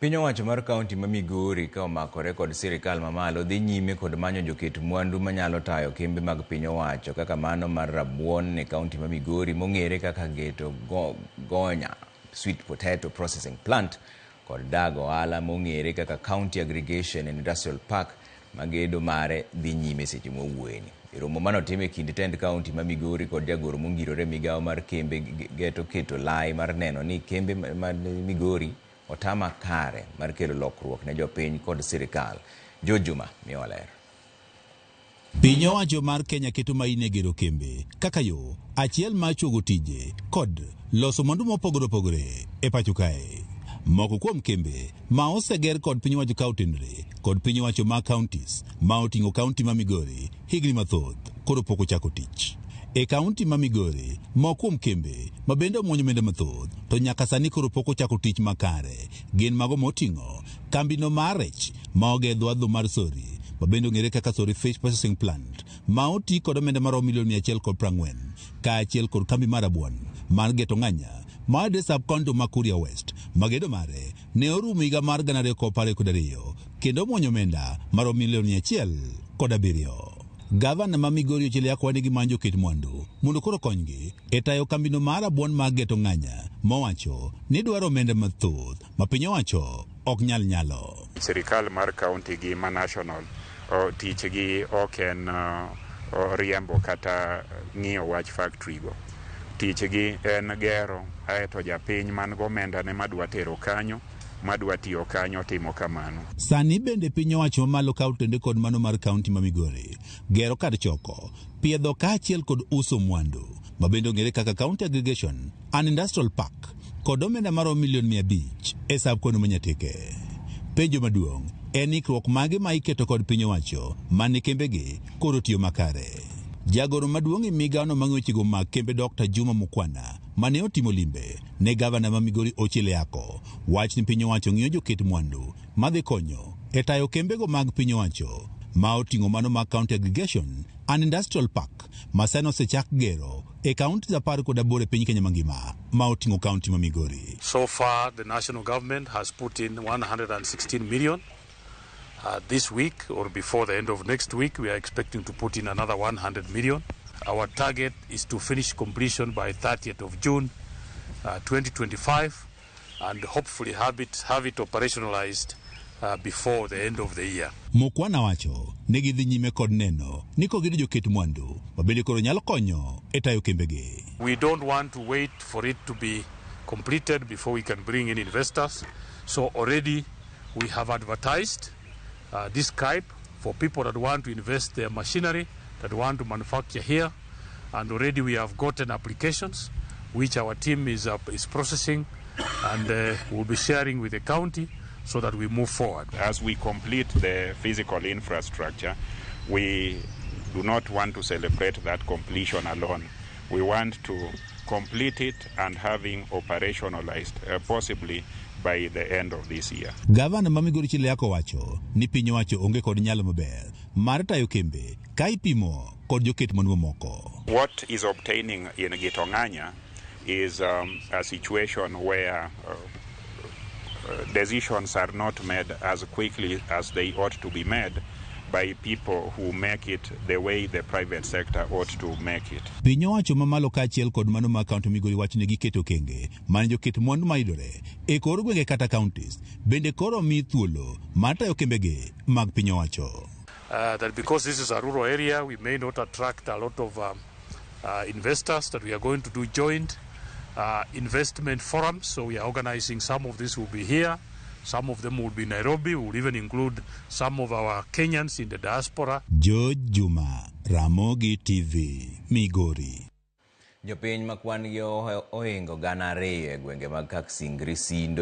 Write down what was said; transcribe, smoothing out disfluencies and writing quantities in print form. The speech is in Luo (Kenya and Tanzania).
Piny owacho mar kaunti ma Migori ka omakore kod sirkal mamalo dhi nyime kod manyo joket mwandu manyalo tayo kembe mag piny owacho kaka mano mar rabuon e kaunti ma Migori mong'ere kaka Geto Gonya Sweet Potato Processing Plant kod dag ohala mong'ere kaka Kaunti Aggregation and Industrial Park magedo mare dhi nyime seche mowuoyeni. Romo manotim e kind tend kaunti ma Migori kod jagoro mongirore migawo mar kembe Geto keto lai mar neno ni kembe mar Migori otama kare mar kelo lokruok ne jopiny kod sirkal. Jojuma mioler. Piny owacho mar Kenya keto maine gero kembe kaka yo achiel mar chuogo tije kod loso mwandu mopogore opogore e pacho kae. Moko kuom kembe ma oseger kod piny owacho ka otenore kod piny owacho ma counties ma oting'o kaunti ma Migori higni mathoth koro pok ochako tich. E kaunti ma Migori, moko kuom kembe ma bende omuonyo omenda mathoth to nyaka sani koro pok ochako tich makare gin mago moting'o kambino mar rech ma ogedho adho mar Sori ma bende ong'ere kaka Sori Fish Processing Plant ma oti kod omenda maromo milion 140 kaachiel kod kambi mar rabuon mar Geto Nganya ma de sub-county ma Kuria West magedo mare ne orumo higa mar 2012 kendo omuonyo omenda maromo milion 107. Gavana ma Migori ochele yakwane gi manjo ket mwandu mondo koro konygi e tayo kambino mar rabuon mar Geto Nganya mowacho ni dwaro omenda mathoth ma piny owacho ok nyalo. Sirkal mar kaunti gi ma national tich gi ok en riembo kata ng'iyo wach factory go. Tich gi en gero aeto japiny man go omenda ne madwa tero kanyo madwa tiyo kanyo timo kamano. Sani bende piny owacho malo kautende kod mano mar kaunti ma Migori gero kar choko piedho kaachiel kod uso mwandu ma bende ong'ere kaka County Aggregation and Industrial Park kod omenda maromo milion 500 e sub-county ma Nyatike. Penjo maduong' en ikruok mage ma iketo kod piny owacho mane kembegi koro tiyo makare. Jagoro maduong' e migawono mang'eyo wechego mag kembe Dr. Juma Mukwana mane otimo limbe ne gavana ma Migori ochele yako wach ni piny owacho ng'iyo joket mwandu madhi konyo e tayo kembego mag piny owacho ma oting'o mano mag County Aggregation and Industrial Park ma sani osechak gero e kaunti 18 e piny Kenya mangima ma oting'o kaunti ma Migori. So far the national government has put in 116 million. This week or before the end of next week, we are expecting to put in another 100 million. Our target is to finish completion by 30th of June 2025 and hopefully have it operationalized before the end of the year. Mukwana wacho negi dhi nyime kod neno niko gido joket mwandu mabende koro nyalo konyo e tayo kembegi. We don't want to wait for it to be completed before we can bring in investors. So already we have advertised this Skype for people that want to invest their machinery, that want to manufacture here, and already we have gotten applications which our team is processing and will be sharing with the county so that we move forward. As we complete the physical infrastructure, we do not want to celebrate that completion alone. We want to complete it and having operationalized possibly by the end of this year. Gavana ma Migori chile yako wacho ni piny owacho onge kod nyalo maber mar tayo kembe ka ipimo kod joket mwandu moko. What is obtaining in Geto Nganya is a situation where decisions are not made as quickly as they ought to be made by people who make it the way the private sector ought to make it. Piny owacho mamalo kaachiel kod mano ma kaunti Migori wach ne giketo okenge mane joket mwandu mayudore e kor gwenge kata counties bende koro mi thuolo mar tayo kembegi mag piny owacho. That because this is a rural area, we may not attract a lot of investors, that we are going to do joint investment forums. So we are organizing, some of this will be here, some of them will be in Nairobi, we will even include some of our Kenyans in the diaspora. Jojuma, Ramogi TV, Migori. Jopiny makwan gi ohingo 200 e gwenge mag Kaksingri Sindo